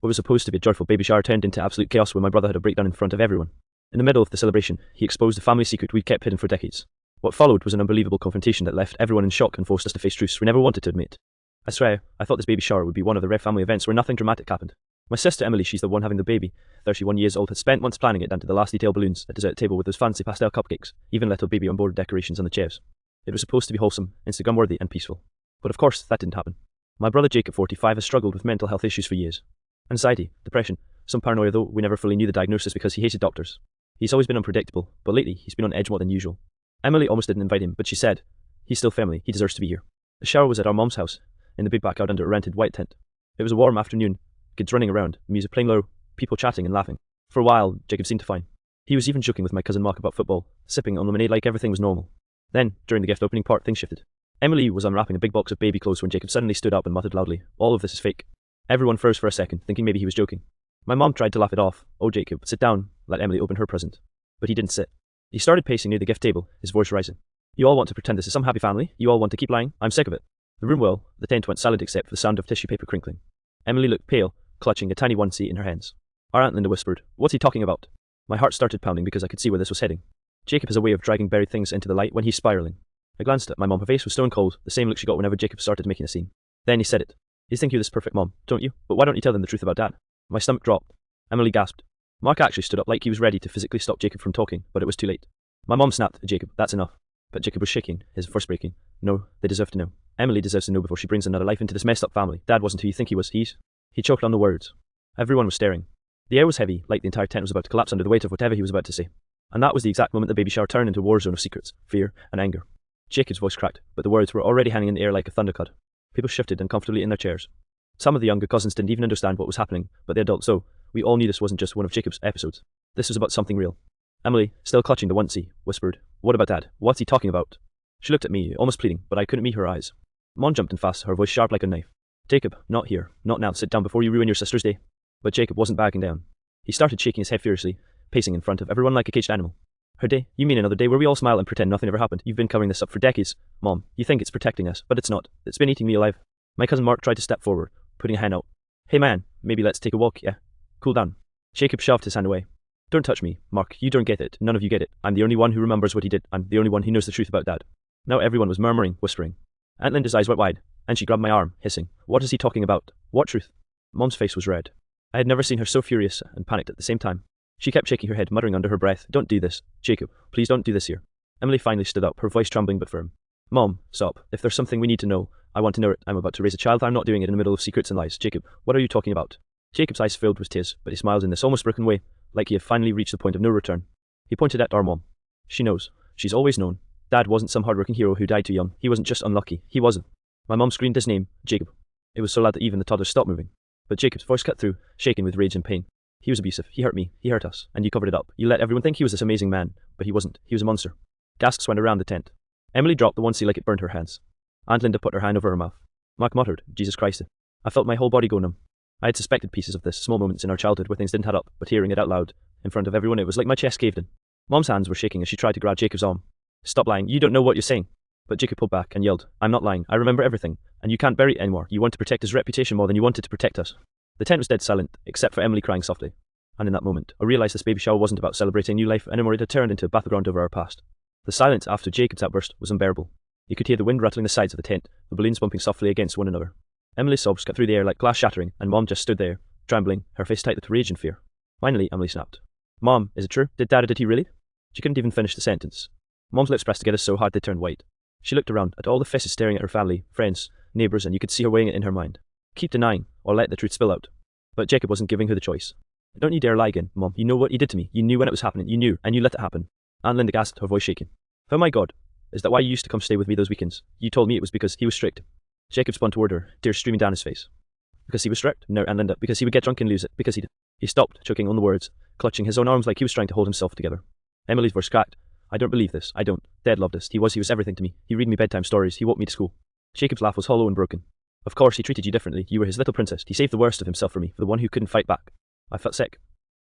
What was supposed to be a joyful baby shower turned into absolute chaos when my brother had a breakdown in front of everyone. In the middle of the celebration, he exposed a family secret we'd kept hidden for decades. What followed was an unbelievable confrontation that left everyone in shock and forced us to face truths we never wanted to admit. I swear, I thought this baby shower would be one of the rare family events where nothing dramatic happened. My sister Emily, she's the one having the baby, 31 years old, had spent months planning it down to the last detail: balloons, a dessert table with those fancy pastel cupcakes, even little baby on board decorations on the chairs. It was supposed to be wholesome, Instagram worthy and peaceful. But of course, that didn't happen. My brother Jacob, 45, has struggled with mental health issues for years. Anxiety, depression, some paranoia, though we never fully knew the diagnosis because he hated doctors. He's always been unpredictable, but lately he's been on edge more than usual. Emily almost didn't invite him, but she said, he's still family, he deserves to be here. The shower was at our mom's house, in the big backyard under a rented white tent. It was a warm afternoon, kids running around, music playing low, people chatting and laughing. For a while, Jacob seemed fine. He was even joking with my cousin Mark about football, sipping on lemonade like everything was normal. Then, during the gift opening part, things shifted. Emily was unwrapping a big box of baby clothes when Jacob suddenly stood up and muttered loudly, "All of this is fake." Everyone froze for a second, thinking maybe he was joking. My mom tried to laugh it off. "Oh, Jacob, sit down, let Emily open her present." But he didn't sit. He started pacing near the gift table, his voice rising. "You all want to pretend this is some happy family? You all want to keep lying? I'm sick of it." The tent went silent except for the sound of tissue paper crinkling. Emily looked pale, clutching a tiny onesie in her hands. Our Aunt Linda whispered, "What's he talking about?" My heart started pounding because I could see where this was heading. Jacob has a way of dragging buried things into the light when he's spiraling. I glanced at my mom. Her face was stone cold, the same look she got whenever Jacob started making a scene. Then he said it. "You think you're this perfect mom, don't you? But why don't you tell them the truth about Dad?" My stomach dropped. Emily gasped. Mark actually stood up like he was ready to physically stop Jacob from talking, but it was too late. My mom snapped, "Jacob, that's enough." But Jacob was shaking, his voice breaking. "No, they deserve to know. Emily deserves to know before she brings another life into this messed up family. Dad wasn't who you think he was. He choked on the words. Everyone was staring. The air was heavy, like the entire tent was about to collapse under the weight of whatever he was about to say. And that was the exact moment the baby shower turned into a war zone of secrets, fear, and anger. Jacob's voice cracked, but the words were already hanging in the air like a thunderclap. People shifted uncomfortably in their chairs. Some of the younger cousins didn't even understand what was happening, but the adults so. We all knew this wasn't just one of Jacob's episodes. This was about something real. Emily, still clutching the onesie, whispered, "What about Dad? What's he talking about?" She looked at me, almost pleading, but I couldn't meet her eyes. Mom jumped in fast, her voice sharp like a knife. "Jacob, not here. Not now. Sit down before you ruin your sister's day." But Jacob wasn't backing down. He started shaking his head furiously, pacing in front of everyone like a caged animal. "Her day? You mean another day where we all smile and pretend nothing ever happened? You've been covering this up for decades. Mom, you think it's protecting us, but it's not. It's been eating me alive." My cousin Mark tried to step forward, putting a hand out. "Hey man, maybe let's take a walk, yeah? Cool down." Jacob shoved his hand away. "Don't touch me, Mark. You don't get it. None of you get it. I'm the only one who remembers what he did. I'm the only one who knows the truth about Dad." Now everyone was murmuring, whispering. Aunt Linda's eyes went wide, and she grabbed my arm, hissing, "What is he talking about? What truth?" Mom's face was red. I had never seen her so furious and panicked at the same time. She kept shaking her head, muttering under her breath, "Don't do this. Jacob, please don't do this here." Emily finally stood up, her voice trembling but firm. "Mom, stop. If there's something we need to know, I want to know it. I'm about to raise a child. I'm not doing it in the middle of secrets and lies. Jacob, what are you talking about?" Jacob's eyes filled with tears, but he smiled in this almost broken way, like he had finally reached the point of no return. He pointed at our mom. "She knows. She's always known. Dad wasn't some hard-working hero who died too young. He wasn't just unlucky. He wasn't." My mom screamed his name, Jacob. It was so loud that even the toddlers stopped moving. But Jacob's voice cut through, shaking with rage and pain. "He was abusive. He hurt me. He hurt us. And you covered it up. You let everyone think he was this amazing man. But he wasn't. He was a monster." Gasps went around the tent. Emily dropped the onesie like it burned her hands. Aunt Linda put her hand over her mouth. Mark muttered, "Jesus Christ." I felt my whole body go numb. I had suspected pieces of this, small moments in our childhood where things didn't add up, but hearing it out loud, in front of everyone, it was like my chest caved in. Mom's hands were shaking as she tried to grab Jacob's arm. "Stop lying. You don't know what you're saying." But Jacob pulled back and yelled, "I'm not lying. I remember everything. And you can't bury it anymore. You want to protect his reputation more than you wanted to protect us." The tent was dead silent, except for Emily crying softly. And in that moment, I realized this baby shower wasn't about celebrating new life anymore. It had turned into a battleground over our past. The silence after Jacob's outburst was unbearable. You could hear the wind rattling the sides of the tent, the balloons bumping softly against one another. Emily's sobs cut through the air like glass shattering, and Mom just stood there, trembling, her face tight with rage and fear. Finally, Emily snapped. "Mom, is it true? Did he really?" She couldn't even finish the sentence. Mom's lips pressed together so hard they turned white. She looked around at all the faces staring at her family, friends, neighbours, and you could see her weighing it in her mind. Keep denying, or let the truth spill out. But Jacob wasn't giving her the choice. "Don't you dare lie again, Mom. You know what he did to me. You knew when it was happening. You knew, and you let it happen." Aunt Linda gasped, her voice shaking. "Oh my God. Is that why you used to come stay with me those weekends? You told me it was because he was strict." Jacob spun toward her, tears streaming down his face. "Because he was strict? No, Aunt Linda. Because he would get drunk and lose it. Because he'd..." He stopped, choking on the words, clutching his own arms like he was trying to hold himself together. Emily's voice cracked. "I don't believe this. I don't. Dad loved us. He was everything to me. He read me bedtime stories. He walked me to school." Jacob's laugh was hollow and broken. "Of course he treated you differently. You were his little princess. He saved the worst of himself for me, for the one who couldn't fight back." I felt sick.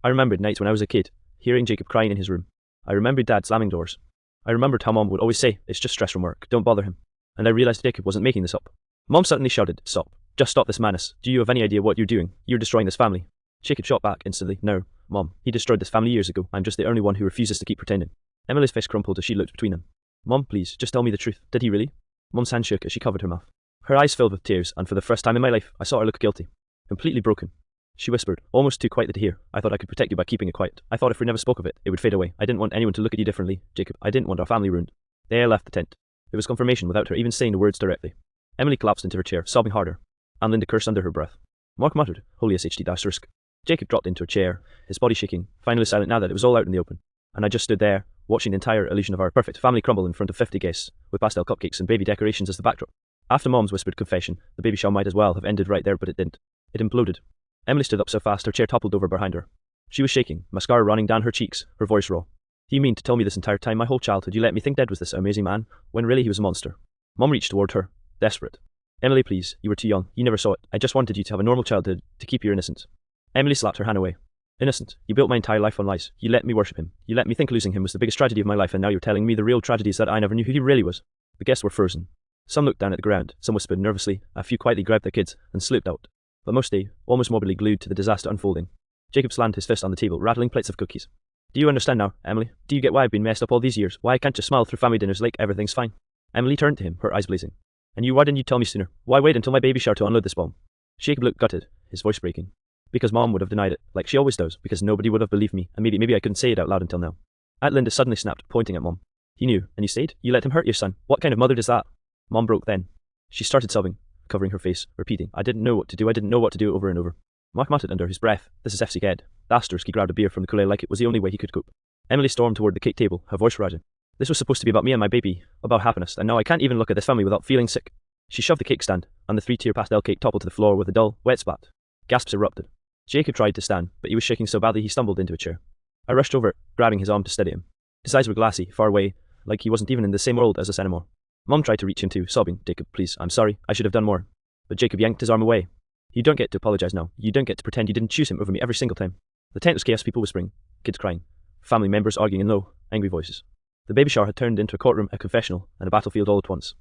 I remembered nights when I was a kid, hearing Jacob crying in his room. I remembered Dad slamming doors. I remembered how Mom would always say, "It's just stress from work. Don't bother him." And I realized Jacob wasn't making this up. Mom suddenly shouted, "Stop. Just stop this madness. Do you have any idea what you're doing? You're destroying this family. Jacob shot back instantly. No, Mom. He destroyed this family years ago. I'm just the only one who refuses to keep pretending. Emily's face crumpled as she looked between them. Mom, please, just tell me the truth. Did he really? Mom's hand shook as she covered her mouth. Her eyes filled with tears, and for the first time in my life, I saw her look guilty. Completely broken. She whispered, almost too quietly to hear. I thought I could protect you by keeping it quiet. I thought if we never spoke of it, it would fade away. I didn't want anyone to look at you differently, Jacob. I didn't want our family ruined. The air left the tent. It was confirmation without her even saying the words directly. Emily collapsed into her chair, sobbing harder. And Linda cursed under her breath. Mark muttered, holy SHD-risk. Jacob dropped into a chair, his body shaking, finally silent now that it was all out in the open. And I just stood there, watching the entire illusion of our perfect family crumble in front of 50 guests, with pastel cupcakes and baby decorations as the backdrop. After Mom's whispered confession, the baby shower might as well have ended right there, but it didn't. It imploded. Emily stood up so fast her chair toppled over behind her. She was shaking, mascara running down her cheeks, her voice raw. Do you mean to tell me this entire time, my whole childhood, you let me think Dad was this amazing man, when really he was a monster? Mom reached toward her, desperate. Emily, please, you were too young, you never saw it. I just wanted you to have a normal childhood, to keep your innocence. Emily slapped her hand away. Innocent. You built my entire life on lies. You let me worship him. You let me think losing him was the biggest tragedy of my life, and now you're telling me the real tragedy is that I never knew who he really was. The guests were frozen. Some looked down at the ground, some whispered nervously, a few quietly grabbed their kids and slipped out. But most stayed, almost morbidly glued to the disaster unfolding. Jacob slammed his fist on the table, rattling plates of cookies. Do you understand now, Emily? Do you get why I've been messed up all these years? Why I can't just smile through family dinners like everything's fine? Emily turned to him, her eyes blazing. And why didn't you tell me sooner? Why wait until my baby shower to unload this bomb? Jacob looked gutted, his voice breaking. Because Mom would have denied it, like she always does, because nobody would have believed me, and maybe I couldn't say it out loud until now. Aunt Linda suddenly snapped, pointing at Mom. He knew, and you stayed? You let him hurt your son? What kind of mother does that? Mom broke then. She started sobbing, covering her face, repeating, I didn't know what to do over and over. Mark muttered under his breath, this is FC Ed. Asterisk, he grabbed a beer from the cooler like it was the only way he could cope. Emily stormed toward the cake table, her voice rising. This was supposed to be about me and my baby, about happiness, and now I can't even look at this family without feeling sick. She shoved the cake stand, and the 3-tier pastel cake toppled to the floor with a dull, wet splat. Gasps erupted. Jacob tried to stand, but he was shaking so badly he stumbled into a chair. I rushed over, grabbing his arm to steady him. His eyes were glassy, far away, like he wasn't even in the same world as us anymore. Mom tried to reach him too, sobbing, Jacob, please, I'm sorry, I should have done more. But Jacob yanked his arm away. You don't get to apologize now. You don't get to pretend you didn't choose him over me every single time. The tent was chaos, people whispering, kids crying, family members arguing in low, angry voices. The baby shower had turned into a courtroom, a confessional, and a battlefield all at once.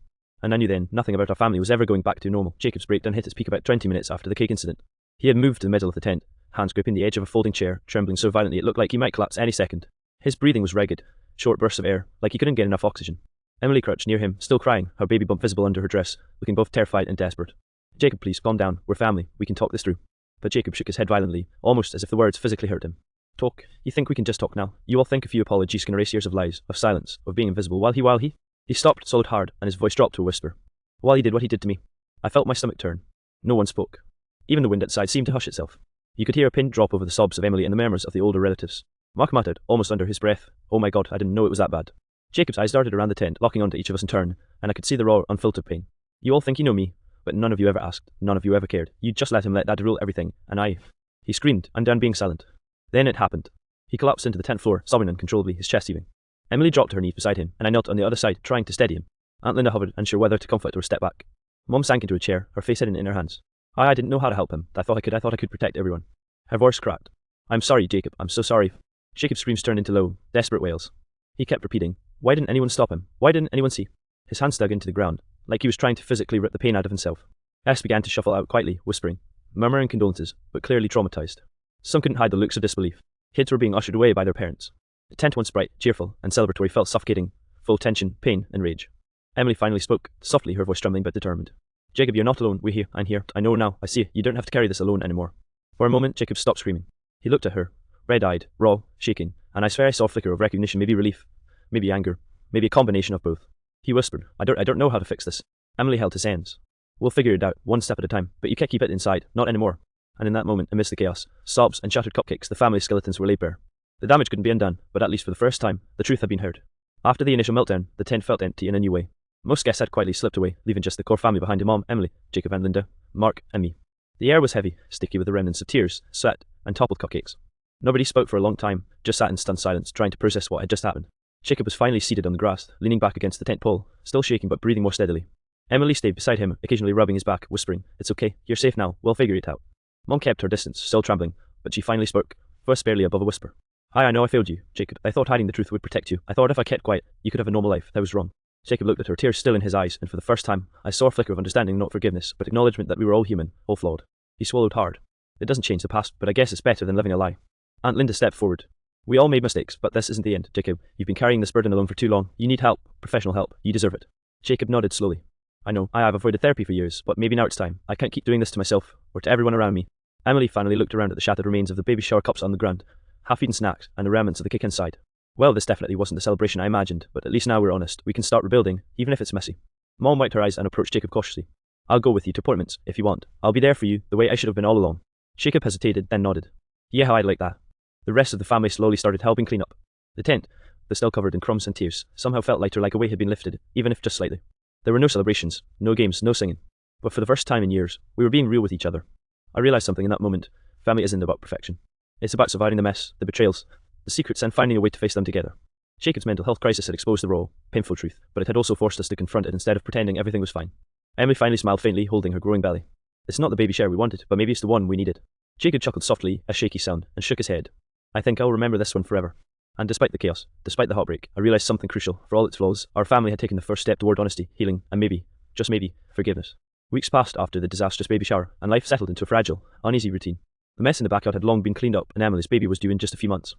And I knew then, nothing about our family was ever going back to normal. Jacob's breakdown hit its peak about 20 minutes after the cake incident. He had moved to the middle of the tent, hands gripping the edge of a folding chair, trembling so violently it looked like he might collapse any second. His breathing was ragged, short bursts of air, like he couldn't get enough oxygen. Emily crouched near him, still crying, her baby bump visible under her dress, looking both terrified and desperate. Jacob, please, calm down, we're family, we can talk this through. But Jacob shook his head violently, almost as if the words physically hurt him. Talk? You think we can just talk now? You all think a few apologies can erase years of lies, of silence, of being invisible, while he... He stopped, swallowed hard, and his voice dropped to a whisper. While he did what he did to me, I felt my stomach turn. No one spoke. Even the wind outside seemed to hush itself. You could hear a pin drop over the sobs of Emily and the murmurs of the older relatives. Mark muttered, almost under his breath, oh my God, I didn't know it was that bad. Jacob's eyes darted around the tent, locking onto each of us in turn, and I could see the raw, unfiltered pain. You all think you know me, but none of you ever asked, none of you ever cared. You just let him let Dad rule everything, and I... He screamed, I'm done being silent. Then it happened. He collapsed into the tent floor, sobbing uncontrollably, his chest heaving. Emily dropped to her knees beside him, and I knelt on the other side, trying to steady him. Aunt Linda hovered, unsure whether to comfort or step back. Mom sank into a chair, her face hidden in her hands. I didn't know how to help him. I thought I could protect everyone. Her voice cracked. I'm sorry, Jacob, I'm so sorry. Jacob's screams turned into low, desperate wails. He kept repeating, why didn't anyone stop him? Why didn't anyone see? His hands dug into the ground, like he was trying to physically rip the pain out of himself. S began to shuffle out quietly, whispering, murmuring condolences, but clearly traumatized. Some couldn't hide the looks of disbelief. Kids were being ushered away by their parents. The tent once bright, cheerful, and celebratory felt suffocating, full of tension, pain, and rage. Emily finally spoke, softly, her voice trembling but determined. Jacob, you're not alone. We're here. I'm here. I know now. I see. You don't have to carry this alone anymore. For a moment, Jacob stopped screaming. He looked at her, red-eyed, raw, shaking, and I swear I saw a flicker of recognition, maybe relief, maybe anger, maybe a combination of both. He whispered, I don't know how to fix this. Emily held his hands. We'll figure it out, one step at a time, but you can't keep it inside, not anymore. And in that moment, amidst the chaos, sobs and shattered cupcakes, the family skeletons were laid bare. The damage couldn't be undone, but at least for the first time, the truth had been heard. After the initial meltdown, the tent felt empty in a new way. Most guests had quietly slipped away, leaving just the core family behind: Mom, Emily, Jacob and Linda, Mark and me. The air was heavy, sticky with the remnants of tears, sweat, and toppled cupcakes. Nobody spoke for a long time, just sat in stunned silence, trying to process what had just happened. Jacob was finally seated on the grass, leaning back against the tent pole, still shaking but breathing more steadily. Emily stayed beside him, occasionally rubbing his back, whispering, It's okay, you're safe now, we'll figure it out. Mom kept her distance, still trembling, but she finally spoke, first barely above a whisper. I know I failed you, Jacob. I thought hiding the truth would protect you. I thought if I kept quiet, you could have a normal life. That was wrong. Jacob looked at her, tears still in his eyes, and for the first time, I saw a flicker of understanding, not forgiveness, but acknowledgement that we were all human, all flawed. He swallowed hard. It doesn't change the past, but I guess it's better than living a lie. Aunt Linda stepped forward. We all made mistakes, but this isn't the end, Jacob. You've been carrying this burden alone for too long. You need help, professional help. You deserve it. Jacob nodded slowly. I know, I have avoided therapy for years, but maybe now it's time. I can't keep doing this to myself, or to everyone around me. Emily finally looked around at the shattered remains of the baby shower cups on the ground, half-eaten snacks, and the remnants of the cake inside. Well, this definitely wasn't the celebration I imagined, but at least now we're honest. We can start rebuilding, even if it's messy. Mom wiped her eyes and approached Jacob cautiously. I'll go with you to appointments, if you want. I'll be there for you, the way I should have been all along. Jacob hesitated, then nodded. Yeah, I'd like that. The rest of the family slowly started helping clean up. The tent, though still covered in crumbs and tears, somehow felt lighter, like a weight had been lifted, even if just slightly. There were no celebrations, no games, no singing. But for the first time in years, we were being real with each other. I realized something in that moment. Family isn't about perfection. It's about surviving the mess, the betrayals, the secrets, and finding a way to face them together. Jacob's mental health crisis had exposed the raw, painful truth, but it had also forced us to confront it instead of pretending everything was fine. Emily finally smiled faintly, holding her growing belly. It's not the baby shower we wanted, but maybe it's the one we needed. Jacob chuckled softly, a shaky sound, and shook his head. I think I'll remember this one forever. And despite the chaos, despite the heartbreak, I realized something crucial. For all its flaws, our family had taken the first step toward honesty, healing, and maybe, just maybe, forgiveness. Weeks passed after the disastrous baby shower, and life settled into a fragile, uneasy routine. The mess in the backyard had long been cleaned up, and Emily's baby was due in just a few months.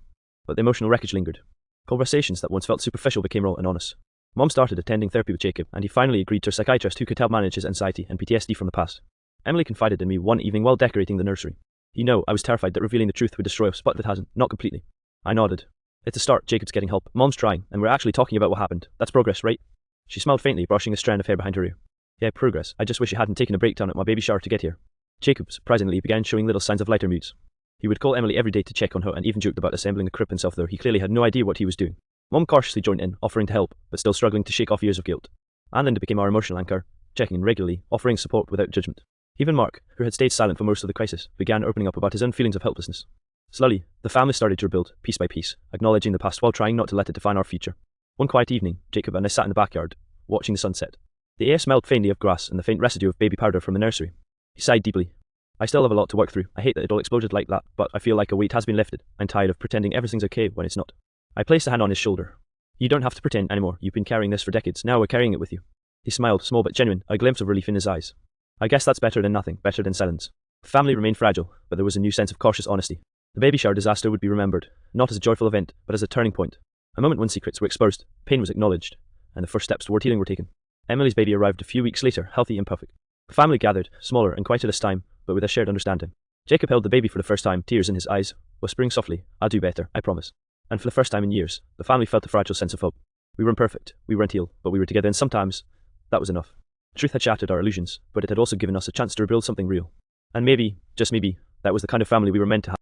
But the emotional wreckage lingered. Conversations that once felt superficial became raw and honest. Mom started attending therapy with Jacob, and he finally agreed to a psychiatrist who could help manage his anxiety and PTSD from the past. Emily confided in me one evening while decorating the nursery. You know, I was terrified that revealing the truth would destroy us, but it hasn't, not completely. I nodded. It's a start. Jacob's getting help. Mom's trying, and we're actually talking about what happened. That's progress, right? She smiled faintly, brushing a strand of hair behind her ear. Yeah, progress. I just wish you hadn't taken a breakdown at my baby shower to get here. Jacob, surprisingly, began showing little signs of lighter moods. He would call Emily every day to check on her and even joked about assembling the crib himself, though he clearly had no idea what he was doing. Mom cautiously joined in, offering to help, but still struggling to shake off years of guilt. Aunt Linda became our emotional anchor, checking in regularly, offering support without judgment. Even Mark, who had stayed silent for most of the crisis, began opening up about his own feelings of helplessness. Slowly, the family started to rebuild, piece by piece, acknowledging the past while trying not to let it define our future. One quiet evening, Jacob and I sat in the backyard, watching the sunset. The air smelled faintly of grass and the faint residue of baby powder from the nursery. He sighed deeply. I still have a lot to work through. I hate that it all exploded like that, but I feel like a weight has been lifted. I'm tired of pretending everything's okay when it's not. I placed a hand on his shoulder. You don't have to pretend anymore. You've been carrying this for decades. Now we're carrying it with you. He smiled, small but genuine, a glimpse of relief in his eyes. I guess that's better than nothing, better than silence. The family remained fragile, but there was a new sense of cautious honesty. The baby shower disaster would be remembered, not as a joyful event, but as a turning point. A moment when secrets were exposed, pain was acknowledged, and the first steps toward healing were taken. Emily's baby arrived a few weeks later, healthy and perfect. The family gathered, smaller and quieter this time, but with a shared understanding. Jacob held the baby for the first time, tears in his eyes, whispering softly, I'll do better, I promise. And for the first time in years, the family felt a fragile sense of hope. We were imperfect, we weren't healed, but we were together, and sometimes, that was enough. Truth had shattered our illusions, but it had also given us a chance to rebuild something real. And maybe, just maybe, that was the kind of family we were meant to have.